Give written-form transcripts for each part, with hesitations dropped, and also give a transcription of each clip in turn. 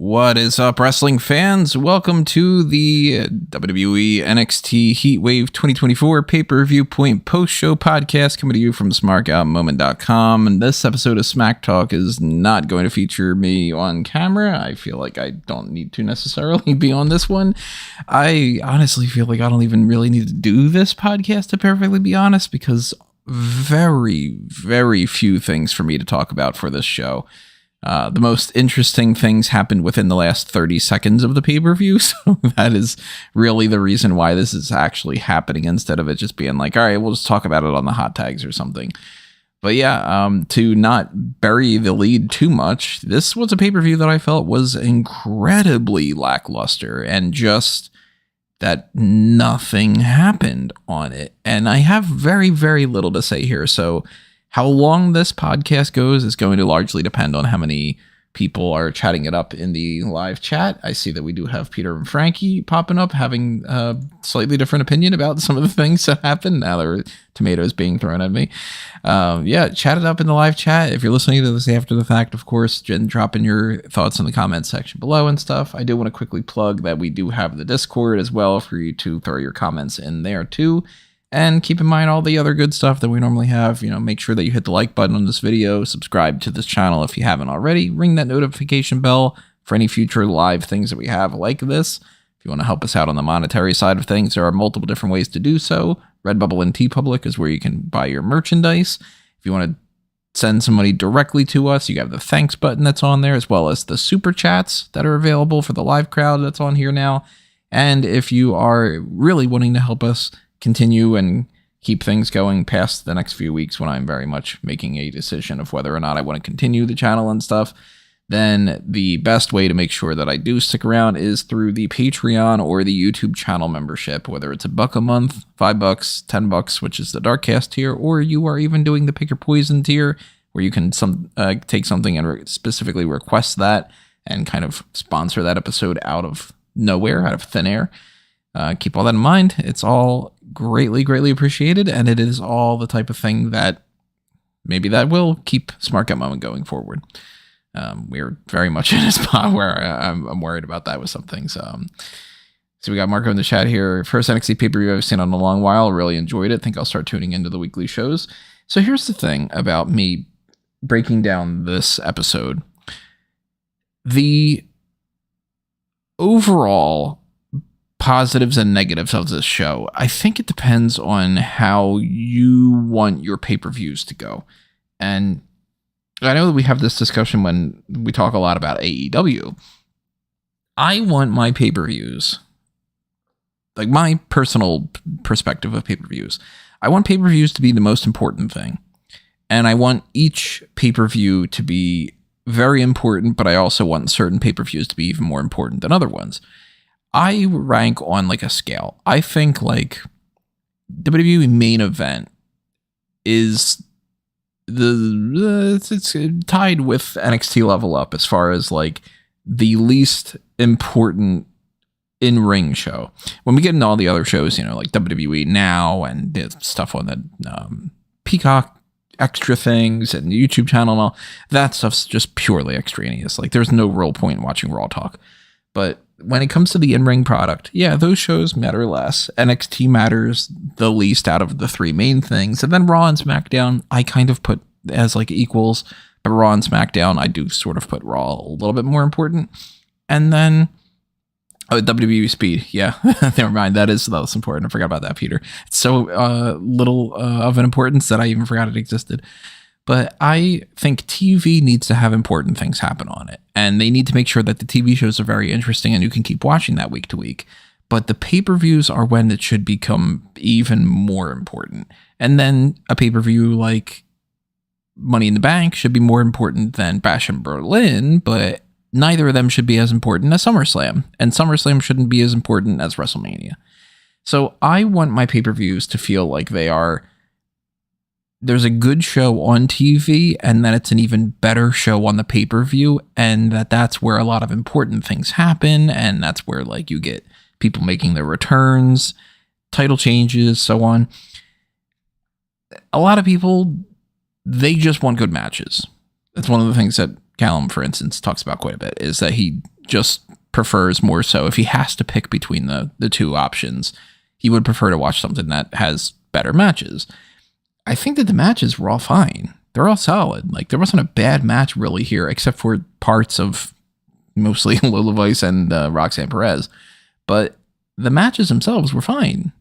What is up, wrestling fans? Welcome to the WWE NXT Heatwave 2024 Pay-Per-Viewpoint post-show podcast coming to you from smarkoutmoment.com. And this episode of Smack Talk is not going to feature me on camera. I feel like I don't need to necessarily be on this one. I honestly feel like I don't even really need to do this podcast, to perfectly be honest, because very, very few things for me to talk about for this show. The most interesting things happened within the last 30 seconds of the pay-per-view, so that is really the reason why this is actually happening, instead of it just being like, all right, we'll just talk about it on the hot tags or something. But yeah, to not bury the lead too much, this was a pay-per-view that I felt was incredibly lackluster, and just that nothing happened on it. And I have very, very little to say here, so how long this podcast goes is going to largely depend on how many people are chatting it up in the live chat. I see that we do have Peter and Frankie popping up, having a slightly different opinion about some of the things that happened. Now there are tomatoes being thrown at me. Yeah, chat it up in the live chat. If you're listening to this after the fact, of course, drop in your thoughts in the comments section below and stuff. I do want to quickly plug that we do have the Discord as well for you to throw your comments in there too. And keep in mind all the other good stuff that we normally have. You know, make sure that you hit the like button on this video, subscribe to this channel if you haven't already, ring that notification bell for any future live things that we have like this. If you want to help us out on the monetary side of things, there are multiple different ways to do so. Redbubble and TeePublic is where you can buy your merchandise. If you want to send some money directly to us, you have the thanks button that's on there, as well as the super chats that are available for the live crowd that's on here now. And if you are really wanting to help us continue and keep things going past the next few weeks, when I'm very much making a decision of whether or not I want to continue the channel and stuff, then the best way to make sure that I do stick around is through the Patreon or the YouTube channel membership, whether it's $1 a month, $5, $10, which is the Darkcast tier, or you are even doing the Pick Your Poison tier, where you can take something and specifically request that and kind of sponsor that episode out of nowhere, out of thin air. Keep all that in mind. It's all greatly, greatly appreciated, and it is all the type of thing that maybe that will keep Smark at Moment going forward. We're very much in a spot where I'm worried about that with some things. So we got Marco in the chat here. First NXT pay-per-view I've seen in a long while. Really enjoyed it. Think I'll start tuning into the weekly shows. So here's the thing about me breaking down this episode. The overall positives and negatives of this show, I think it depends on how you want your pay-per-views to go. And I know that we have this discussion when we talk a lot about AEW. I want my pay-per-views, like my personal perspective of pay-per-views, I want pay-per-views to be the most important thing. And I want each pay-per-view to be very important, but I also want certain pay-per-views to be even more important than other ones. I rank on like a scale. I think like WWE main event is it's tied with NXT Level Up as far as like the least important in-ring show. When we get into all the other shows, you know, like WWE Now and the stuff on the Peacock extra things and the YouTube channel and all, that stuff's just purely extraneous. Like there's no real point in watching Raw talk. But when it comes to the in-ring product, yeah, those shows matter less. NXT matters the least out of the three main things. And then Raw and SmackDown, I kind of put as like equals. But Raw and SmackDown, I do sort of put Raw a little bit more important. And then WWE Speed. Yeah, never mind. That is the most important. I forgot about that, Peter. It's so little of an importance that I even forgot it existed. But I think TV needs to have important things happen on it. And they need to make sure that the TV shows are very interesting and you can keep watching that week to week. But the pay-per-views are when it should become even more important. And then a pay-per-view like Money in the Bank should be more important than Bash in Berlin, but neither of them should be as important as SummerSlam. And SummerSlam shouldn't be as important as WrestleMania. So I want my pay-per-views to feel like there's a good show on TV and then it's an even better show on the pay-per-view, and that's where a lot of important things happen, and that's where like you get people making their returns, title changes, so on. A lot of people, they just want good matches. That's one of the things that Callum, for instance, talks about quite a bit, is that he just prefers more so, if he has to pick between the two options, he would prefer to watch something that has better matches. I think that the matches were all fine. They're all solid. Like, there wasn't a bad match really here, except for parts of mostly Lola Vice and Roxanne Perez. But the matches themselves were fine.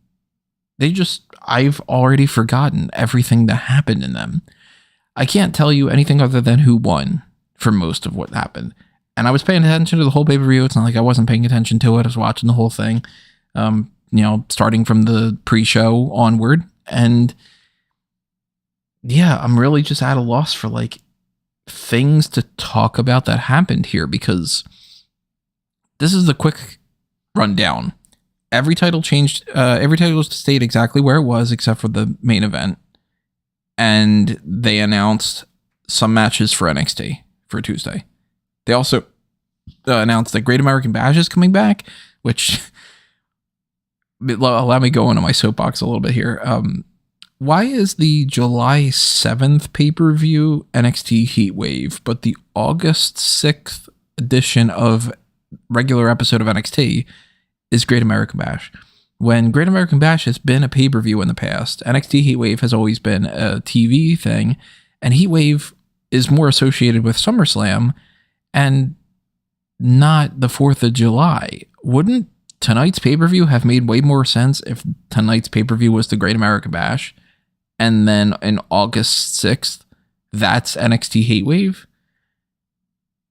I've already forgotten everything that happened in them. I can't tell you anything other than who won for most of what happened. And I was paying attention to the whole pay-per-view. It's not like I wasn't paying attention to it. I was watching the whole thing, starting from the pre-show onward. And yeah, I'm really just at a loss for like things to talk about that happened here, because this is the quick rundown. Every title changed. Every title stayed exactly where it was, except for the main event. And they announced some matches for NXT for Tuesday. They also announced that Great American Bash is coming back, which allow me to go into my soapbox a little bit here. Why is the July 7th pay-per-view NXT Heatwave, but the August 6th edition of regular episode of NXT is Great American Bash? When Great American Bash has been a pay-per-view in the past, NXT Heatwave has always been a TV thing, and Heatwave is more associated with SummerSlam and not the 4th of July. Wouldn't tonight's pay-per-view have made way more sense if tonight's pay-per-view was the Great American Bash, and then in August 6th, that's NXT Heatwave?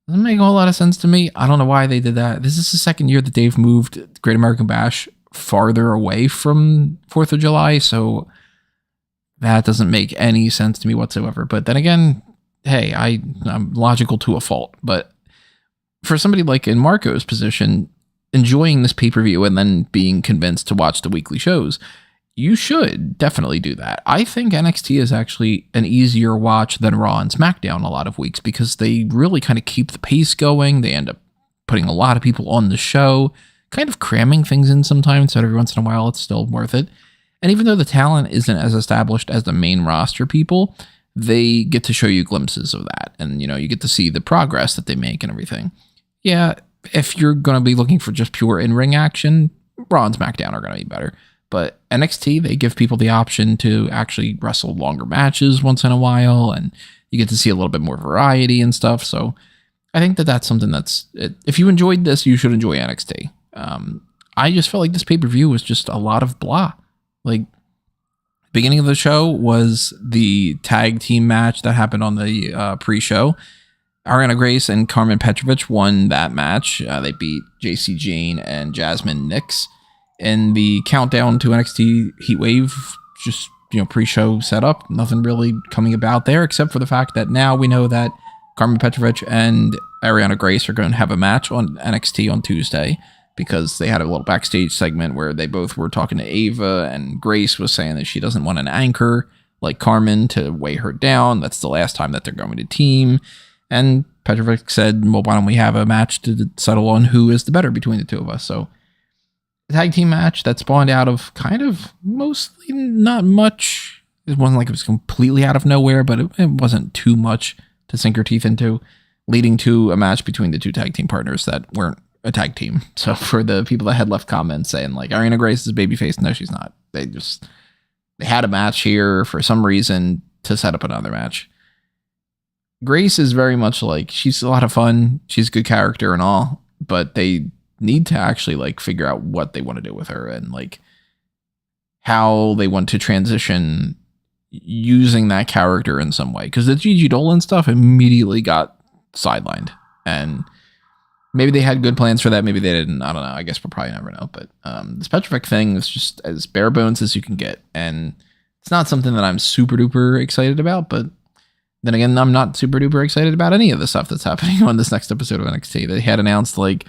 Doesn't make a whole lot of sense to me. I don't know why they did that. This is the second year that they've moved Great American Bash farther away from 4th of July, so that doesn't make any sense to me whatsoever. But then again, hey, I'm logical to a fault. But for somebody like in Marco's position, enjoying this pay-per-view and then being convinced to watch the weekly shows, you should definitely do that. I think NXT is actually an easier watch than Raw and SmackDown a lot of weeks, because they really kind of keep the pace going. They end up putting a lot of people on the show, kind of cramming things in sometimes, so every once in a while it's still worth it. And even though the talent isn't as established as the main roster people, they get to show you glimpses of that. And, you get to see the progress that they make and everything. Yeah, if you're going to be looking for just pure in-ring action, Raw and SmackDown are going to be better. But NXT, they give people the option to actually wrestle longer matches once in a while, and you get to see a little bit more variety and stuff. So I think that that's something if you enjoyed this, you should enjoy NXT. I just felt like this pay-per-view was just a lot of blah. Like, beginning of the show was the tag team match that happened on the pre-show. Arianna Grace and Karmen Petrovic won that match. They beat Jacy, Jayne, and Jazmyn Nix. In the countdown to NXT Heatwave, just, pre-show setup, nothing really coming about there, except for the fact that now we know that Karmen Petrovic and Arianna Grace are going to have a match on NXT on Tuesday, because they had a little backstage segment where they both were talking to Ava, and Grace was saying that she doesn't want an anchor like Karmen to weigh her down. That's the last time that they're going to team. And Petrovic said, well, why don't we have a match to settle on who is the better between the two of us? So a tag team match that spawned out of kind of mostly not much. It wasn't like it was completely out of nowhere, but it wasn't too much to sink your teeth into, leading to a match between the two tag team partners that weren't a tag team. So for the people that had left comments saying like Arianna Grace is babyface, no, she's not. They had a match here for some reason to set up another match. Grace is very much like, she's a lot of fun. She's a good character and all, but they need to actually like figure out what they want to do with her and like how they want to transition using that character in some way. Because the Gigi Dolan stuff immediately got sidelined, and maybe they had good plans for that. Maybe they didn't. I don't know. I guess we'll probably never know. But this Petrovic thing is just as bare bones as you can get. And it's not something that I'm super duper excited about. But then again, I'm not super duper excited about any of the stuff that's happening on this next episode of NXT. They had announced like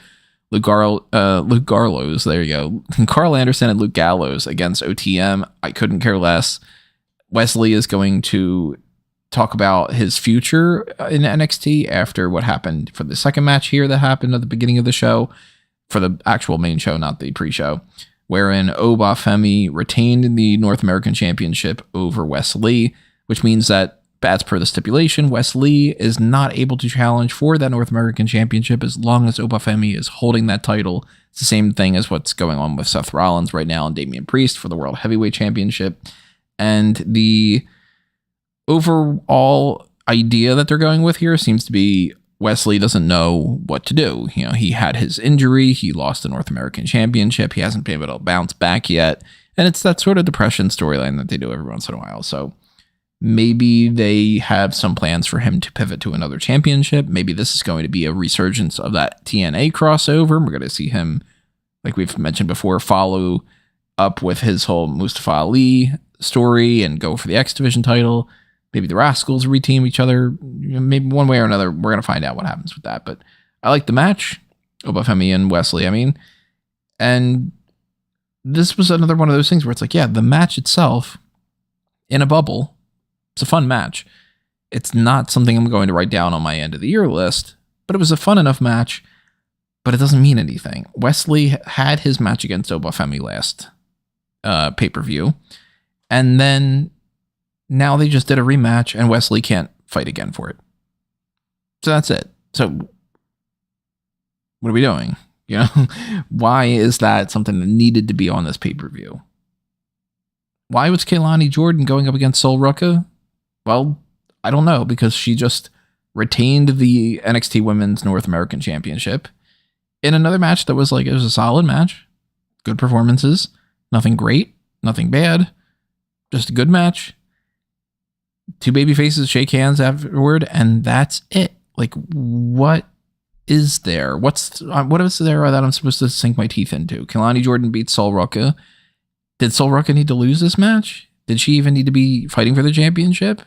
Luke Gallows. There you go. Carl Anderson and Luke Gallows against OTM. I couldn't care less. Wesley is going to talk about his future in NXT after what happened for the second match here that happened at the beginning of the show, for the actual main show, not the pre-show, wherein Femi retained the North American Championship over Wesley, which means that as per the stipulation, Wes Lee is not able to challenge for that North American Championship as long as Femi is holding that title. It's the same thing as what's going on with Seth Rollins right now and Damian Priest for the World Heavyweight Championship. And the overall idea that they're going with here seems to be Wes Lee doesn't know what to do. You know, he had his injury. He lost the North American Championship. He hasn't been able to bounce back yet. And it's that sort of depression storyline that they do every once in a while. So maybe they have some plans for him to pivot to another championship. Maybe this is going to be a resurgence of that TNA crossover. We're going to see him, like we've mentioned before, follow up with his whole Mustafa Ali story and go for the X Division title. Maybe the Rascals reteam each other. Maybe one way or another. We're going to find out what happens with that. But I like the match. Femi and Wes Lee, and this was another one of those things where it's like, yeah, the match itself in a bubble, it's a fun match. It's not something I'm going to write down on my end of the year list, but it was a fun enough match, but it doesn't mean anything. Wes Lee had his match against Femi last pay-per-view, and then now they just did a rematch and Wes Lee can't fight again for it. So that's it. So what are we doing? You know, why is that something that needed to be on this pay-per-view? Why was Kelani Jordan going up against Sol Ruca? Well, I don't know, because she just retained the NXT Women's North American Championship in another match that was like, it was a solid match. Good performances. Nothing great. Nothing bad. Just a good match. Two baby faces shake hands afterward, and that's it. Like, what is there? What is there that I'm supposed to sink my teeth into? Kelani Jordan beats Sol Ruca. Did Sol Ruca need to lose this match? Did she even need to be fighting for the championship?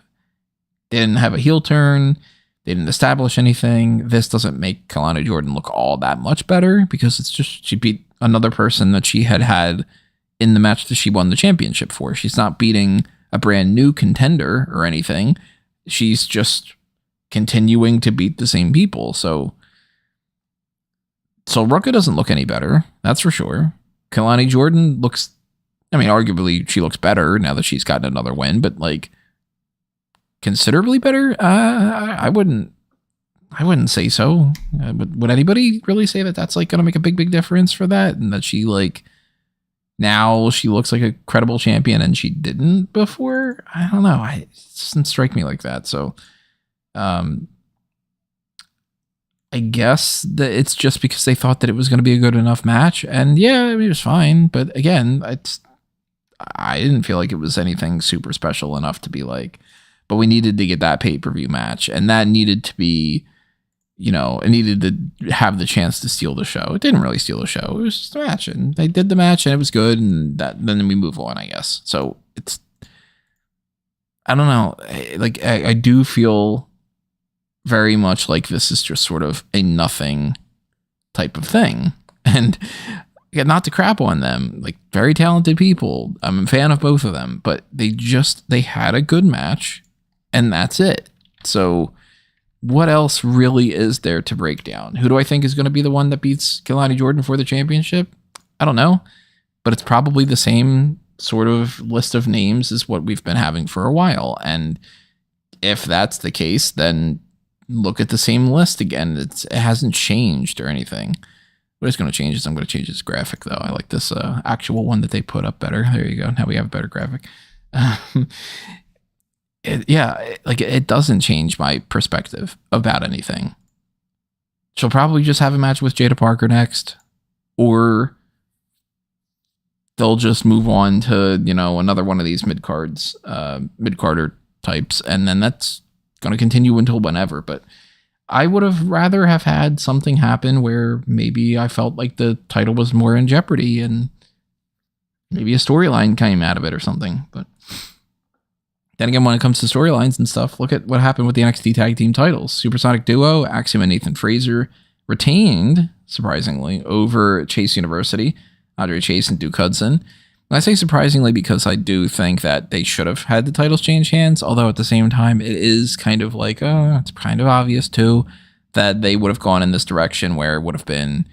They didn't have a heel turn. They didn't establish anything. This doesn't make Kelani Jordan look all that much better because it's just she beat another person that she had in the match that she won the championship for. She's not beating a brand new contender or anything. She's just continuing to beat the same people. So Ruca doesn't look any better. That's for sure. Kelani Jordan looks, arguably she looks better now that she's gotten another win, but like considerably better. I wouldn't say so. Would anybody really say that that's like going to make a big difference for that? And that she like, now she looks like a credible champion and she didn't before? I don't know. It doesn't strike me like that. So, I guess that it's just because they thought that it was going to be a good enough match. And yeah, it was fine. But again, I didn't feel like it was anything super special enough to be like, but we needed to get that pay-per-view match. And that needed to be, it needed to have the chance to steal the show. It didn't really steal the show. It was just a match. And they did the match and it was good. And then we move on, I guess. So I don't know. Like, I do feel very much like this is just sort of a nothing type of thing. And not to crap on them, like very talented people. I'm a fan of both of them, but they had a good match and that's it. So what else really is there to break down? Who do I think is going to be the one that beats Kelani Jordan for the championship? I don't know, but it's probably the same sort of list of names as what we've been having for a while. And if that's the case, then look at the same list again. It hasn't changed or anything. What is going to change is I'm going to change this graphic, though. I like this actual one that they put up better. There you go. Now we have a better graphic. It doesn't change my perspective about anything. She'll probably just have a match with Jada Parker next, or they'll just move on to, another one of these mid-carder types, and then that's going to continue until whenever. But I would have rather have had something happen where maybe I felt like the title was more in jeopardy and maybe a storyline came out of it or something. But then again, when it comes to storylines and stuff, look at what happened with the NXT Tag Team titles. Supersonic Duo, Axiom and Nathan Frazer retained, surprisingly, over Chase University, Andre Chase and Duke Hudson. I say surprisingly because I do think that they should have had the titles change hands, although at the same time, it is kind of like, it's kind of obvious too, that they would have gone in this direction where it would have been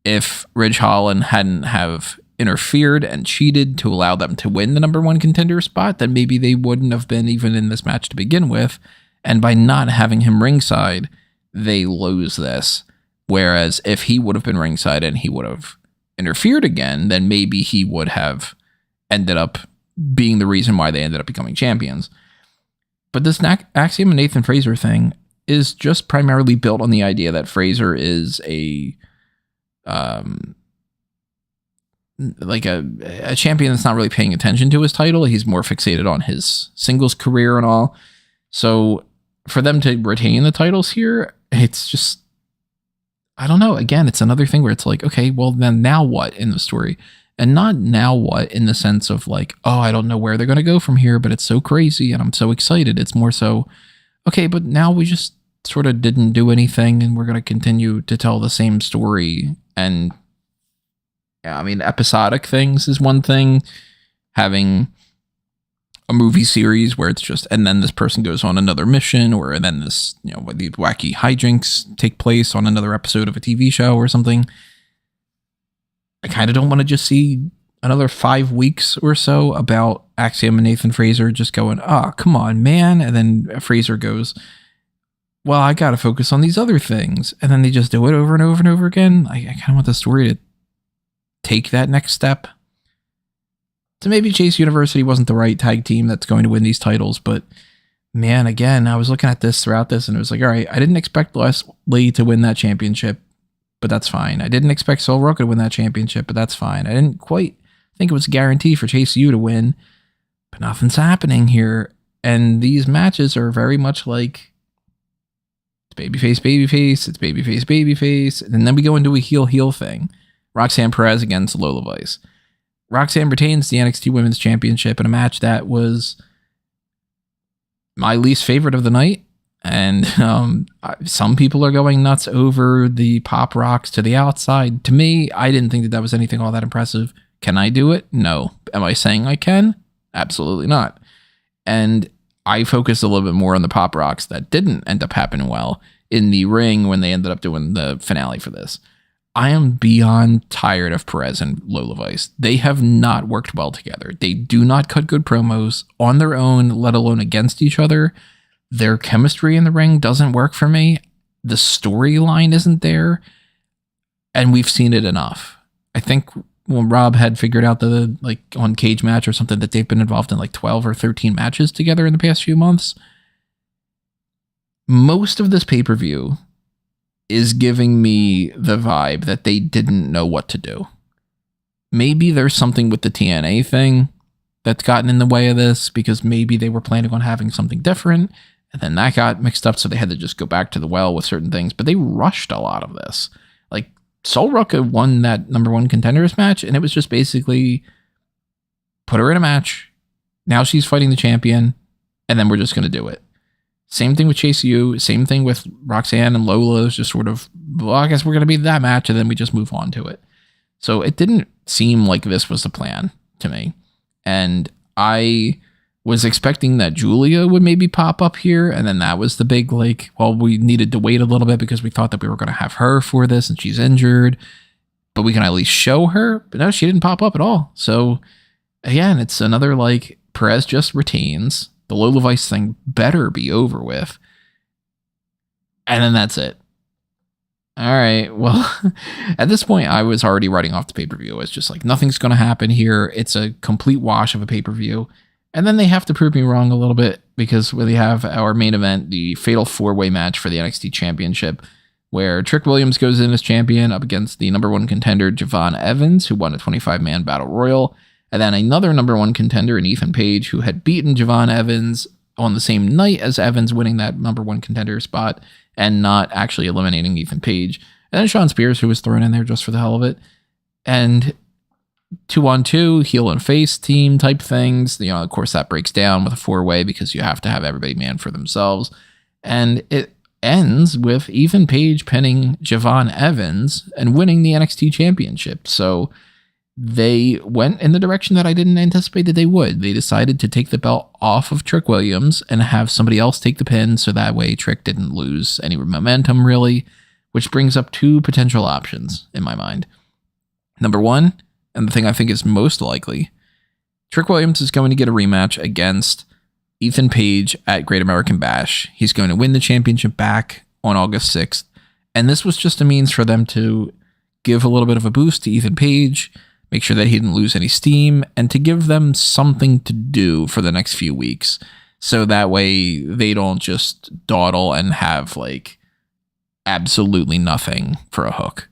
if Ridge Holland hadn't have interfered and cheated to allow them to win the number one contender spot, then maybe they wouldn't have been even in this match to begin with. And by not having him ringside, they lose this. Whereas if he would have been ringside and he would have interfered again, then maybe he would have ended up being the reason why they ended up becoming champions. But this Axiom and Nathan Frazer thing is just primarily built on the idea that Frazer is a champion that's not really paying attention to his title. He's more fixated on his singles career and all. So for them to retain the titles here, it's just, I don't know. Again, it's another thing where it's like, okay, well then now what in the story? And not now what in the sense of like, oh, I don't know where they're going to go from here, but it's so crazy and I'm so excited. It's more so, okay, but now we just sort of didn't do anything and we're going to continue to tell the same story. And yeah, I mean, episodic things is one thing. Having a movie series where it's just, and then this person goes on another mission, or then this, you know, these wacky hijinks take place on another episode of a TV show or something. I kind of don't want to just see another 5 weeks or so about Axiom and Nathan Frazer just going, oh, come on, man. And then Frazer goes, well, I got to focus on these other things. And then they just do it over and over and over again. I kind of want the story to take that next step. So maybe Chase University wasn't the right tag team that's going to win these titles. But man, again, I was looking at this throughout this and it was like, all right, I didn't expect Leslie to win that championship, but that's fine. I didn't expect Sol Ruca to win that championship, but that's fine. I didn't quite think it was a guarantee for Chase U to win, but nothing's happening here. And these matches are very much like it's babyface, babyface, it's babyface, babyface. And then we go into a heel thing. Roxanne Perez against Lola Vice. Roxanne retains the NXT Women's Championship in a match that was my least favorite of the night. And some people are going nuts over the pop rocks to the outside. To me, I didn't think that was anything all that impressive. Can I do it? No. Am I saying I can? Absolutely not. And I focused a little bit more on the pop rocks that didn't end up happening well in the ring when they ended up doing the finale for this. I am beyond tired of Perez and Lola Vice. They have not worked well together. They do not cut good promos on their own, let alone against each other. Their chemistry in the ring doesn't work for me. The storyline isn't there. And we've seen it enough. I think when Rob had figured out the, like on Cage Match or something, that they've been involved in like 12 or 13 matches together in the past few months. Most of this pay-per-view is giving me the vibe that they didn't know what to do. Maybe there's something with the TNA thing that's gotten in the way of this, because maybe they were planning on having something different, and then that got mixed up, so they had to just go back to the well with certain things. But they rushed a lot of this. Like, Sol Ruca won that number one contenders match, and it was just basically put her in a match. Now she's fighting the champion, and then we're just going to do it. Same thing with Chase U. Same thing with Roxanne and Lola. It's just sort of, well, I guess we're going to be that match, and then we just move on to it. So it didn't seem like this was the plan to me. And I was expecting that Julia would maybe pop up here, and then that was the big, like, well, we needed to wait a little bit because we thought that we were going to have her for this, and she's injured, but we can at least show her. But no, she didn't pop up at all. So again, it's another, like, Perez just retains. The Lola Vice thing better be over with. And then that's it. All right. Well, at this point, I was already writing off the pay-per-view. It's just like, nothing's going to happen here. It's a complete wash of a pay-per-view. And then they have to prove me wrong a little bit, because we have our main event, the fatal four-way match for the NXT Championship, where Trick Williams goes in as champion up against the number one contender, Javon Evans, who won a 25-man battle royal. And then another number one contender in Ethan Page, who had beaten Javon Evans on the same night as Evans winning that number one contender spot and not actually eliminating Ethan Page. And then Shawn Spears, who was thrown in there just for the hell of it. And 2-on-2, heel and face team type things. You know, of course, that breaks down with a four-way because you have to have everybody man for themselves. And it ends with Ethan Page pinning Javon Evans and winning the NXT Championship. So they went in the direction that I didn't anticipate that they would. They decided to take the belt off of Trick Williams and have somebody else take the pin, so that way Trick didn't lose any momentum, really, which brings up two potential options in my mind. Number one, and the thing I think is most likely, Trick Williams is going to get a rematch against Ethan Page at Great American Bash. He's going to win the championship back on August 6th. And this was just a means for them to give a little bit of a boost to Ethan Page, make sure that he didn't lose any steam, and to give them something to do for the next few weeks. So that way they don't just dawdle and have like absolutely nothing for a hook.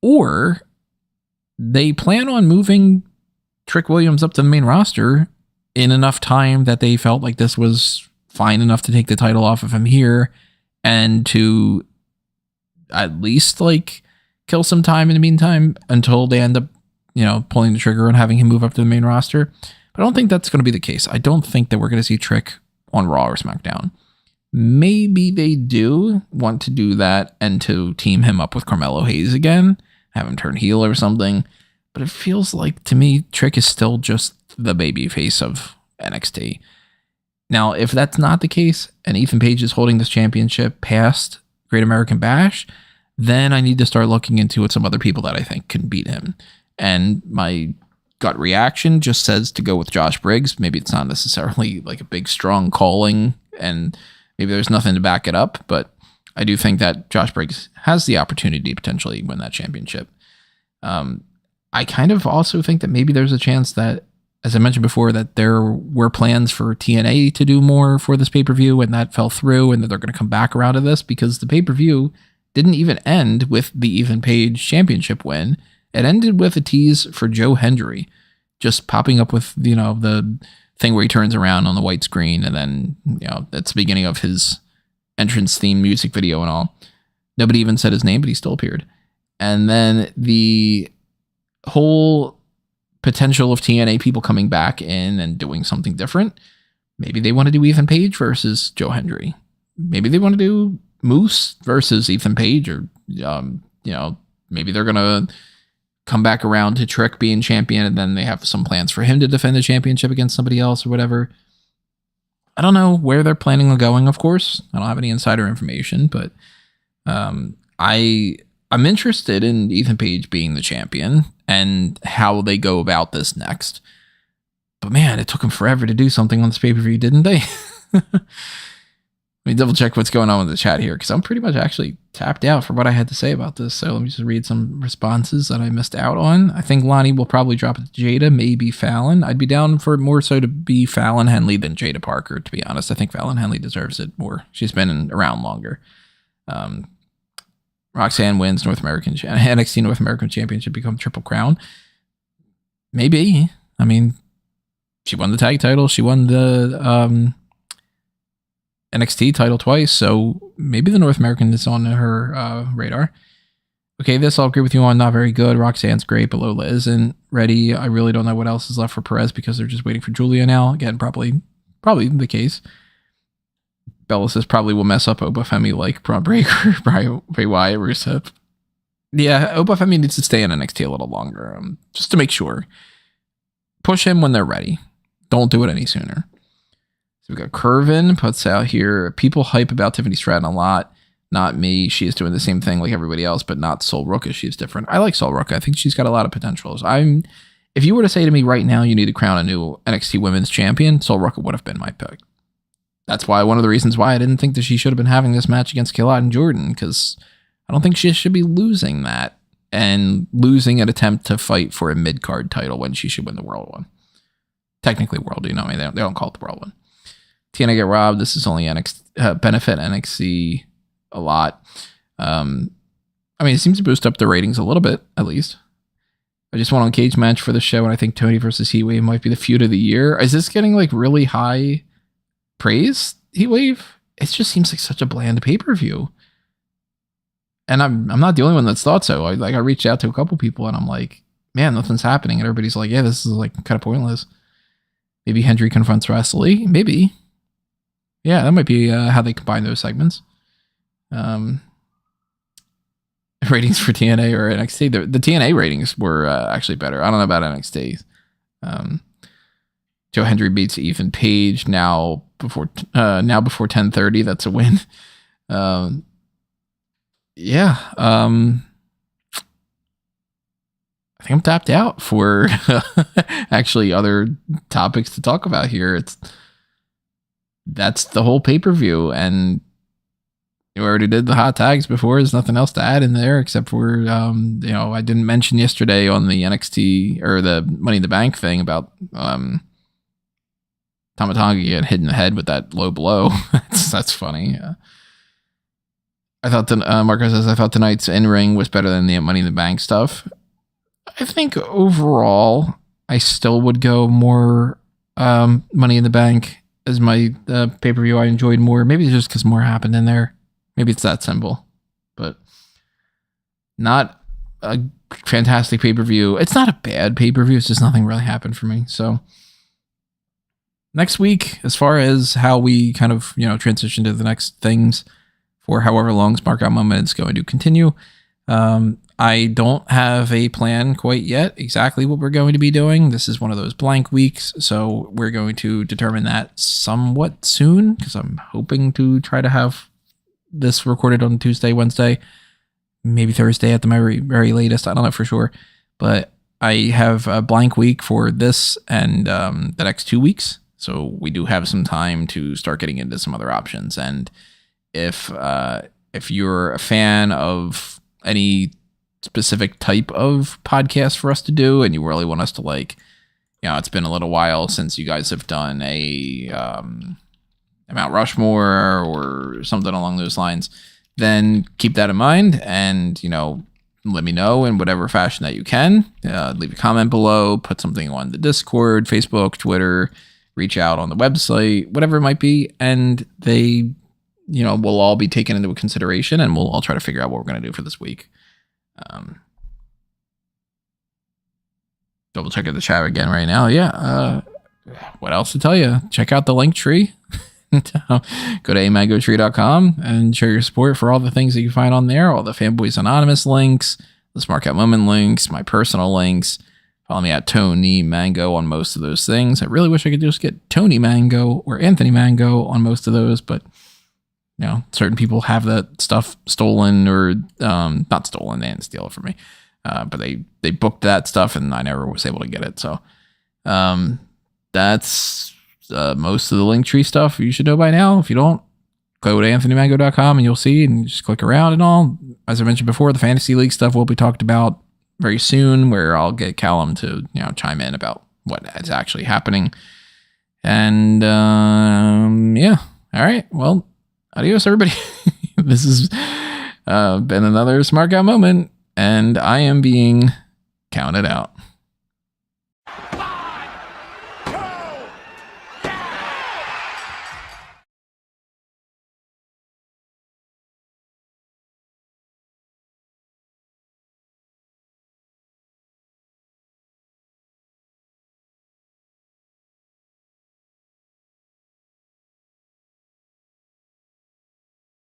Or they plan on moving Trick Williams up to the main roster in enough time that they felt like this was fine enough to take the title off of him here and to at least like kill some time in the meantime until they end up, pulling the trigger and having him move up to the main roster. But I don't think that's going to be the case. I don't think that we're going to see Trick on Raw or SmackDown. Maybe they do want to do that and to team him up with Carmelo Hayes again, have him turn heel or something. But it feels like, to me, Trick is still just the babyface of NXT. Now, if that's not the case, and Ethan Page is holding this championship past Great American Bash, then I need to start looking into some other people that I think can beat him. And my gut reaction just says to go with Josh Briggs. Maybe it's not necessarily like a big, strong calling, and maybe there's nothing to back it up, but I do think that Josh Briggs has the opportunity to potentially win that championship. I kind of also think that maybe there's a chance that, as I mentioned before, that there were plans for TNA to do more for this pay-per-view, and that fell through, and that they're going to come back around to this because the pay-per-view didn't even end with the Ethan Page championship win. It ended with a tease for Joe Hendry just popping up with, the thing where he turns around on the white screen, and then, that's the beginning of his entrance theme music video and all. Nobody even said his name, but he still appeared. And then the whole potential of TNA people coming back in and doing something different. Maybe they want to do Ethan Page versus Joe Hendry. Maybe they want to do Moose versus Ethan Page, or, maybe they're going to come back around to Trick being champion, and then they have some plans for him to defend the championship against somebody else or whatever. I don't know where they're planning on going, of course. I don't have any insider information, but I'm interested in Ethan Page being the champion and how they go about this next. But man, it took him forever to do something on this pay-per-view, didn't they? Let me double check what's going on with the chat here, because I'm pretty much actually tapped out for what I had to say about this. So let me just read some responses that I missed out on. I think Lonnie will probably drop it to Jada, maybe Fallon. I'd be down for more so to be Fallon Henley than Jada Parker, to be honest. I think Fallon Henley deserves it more. She's been around longer. Roxanne wins NXT North American Championship, become Triple Crown. Maybe. I mean, she won the tag title. She won the NXT title twice, so maybe the North American is on her radar. Okay, this I'll agree with you on. Not very good. Roxanne's great, but Lola isn't ready. I really don't know what else is left for Perez because they're just waiting for Julia now. Again, probably the case. Bella says probably will mess up Oba Femi like Braun Breaker, Bray Wyatt, Rusev. Yeah, Oba Femi needs to stay in NXT a little longer, just to make sure. Push him when they're ready. Don't do it any sooner. So we got Curvin puts out here, people hype about Tiffany Stratton a lot. Not me. She is doing the same thing like everybody else, but not Sol Ruca. She's different. I like Sol Ruca. I think she's got a lot of potentials. If you were to say to me right now, you need to crown a new NXT Women's Champion, Sol Ruca would have been my pick. That's why one of the reasons why I didn't think that she should have been having this match against Kelani and Jordan, because I don't think she should be losing that and losing an attempt to fight for a mid-card title when she should win the world one. Technically world, I mean, they don't call it the world one. TNA get robbed. This is only benefit NXT a lot. I mean, it seems to boost up the ratings a little bit, at least. I just went on Cage Match for the show, and I think Tony versus Heatwave might be the feud of the year. Is this getting like really high praise, Heatwave? It just seems like such a bland pay-per-view. And I'm not the only one that's thought so. I reached out to a couple people, and I'm like, man, nothing's happening. And everybody's like, yeah, this is like kind of pointless. Maybe Hendry confronts Wesley. Maybe. Yeah, that might be how they combine those segments. Ratings for TNA or NXT. The TNA ratings were actually better. I don't know about NXT. Joe Hendry beats Ethan Page now before 10:30. That's a win. I think I'm tapped out for actually other topics to talk about here. That's the whole pay-per-view, and we already did the hot tags before. There's nothing else to add in there except for, I didn't mention yesterday on the NXT or the Money in the Bank thing about Tama Tonga getting hit in the head with that low blow. That's funny. I thought Marco says, I thought tonight's in-ring was better than the Money in the Bank stuff. I think overall, I still would go more Money in the Bank as my pay-per-view I enjoyed more. Maybe it's just because more happened in there. Maybe it's that simple. But not a fantastic pay-per-view. It's not a bad pay-per-view. It's just nothing really happened for me. So next week, as far as how we kind of, transition to the next things for however long Smark Out Moment is going to continue, I don't have a plan quite yet exactly what we're going to be doing. This is one of those blank weeks, so we're going to determine that somewhat soon because I'm hoping to try to have this recorded on Tuesday, Wednesday, maybe Thursday at the very, very latest. I don't know for sure, but I have a blank week for this and the next 2 weeks, so we do have some time to start getting into some other options. And if you're a fan of any specific type of podcast for us to do, and you really want us to it's been a little while since you guys have done a Mount Rushmore or something along those lines, then keep that in mind and, let me know in whatever fashion that you can. Leave a comment below, put something on the Discord, Facebook, Twitter, reach out on the website, whatever it might be. And they, will all be taken into consideration, and we'll all try to figure out what we're going to do for this week. Double check at the chat again right now. Yeah. What else to tell you? Check out the link tree. Go to amangotree.com and show your support for all the things that you find on there. All the Fanboys Anonymous links, the Smark Out Moment links, my personal links. Follow me at Tony Mango on most of those things. I really wish I could just get Tony Mango or Anthony Mango on most of those, but certain people have that stuff stolen or not stolen. They didn't steal it from me, but they booked that stuff and I never was able to get it. So that's most of the Linktree stuff you should know by now. If you don't, go to anthonymango.com and you'll see, and just click around and all. As I mentioned before, the Fantasy League stuff will be talked about very soon, where I'll get Callum to chime in about what is actually happening. And all right, well, adios, everybody. This has been another Smark Out Moment, and I am being counted out.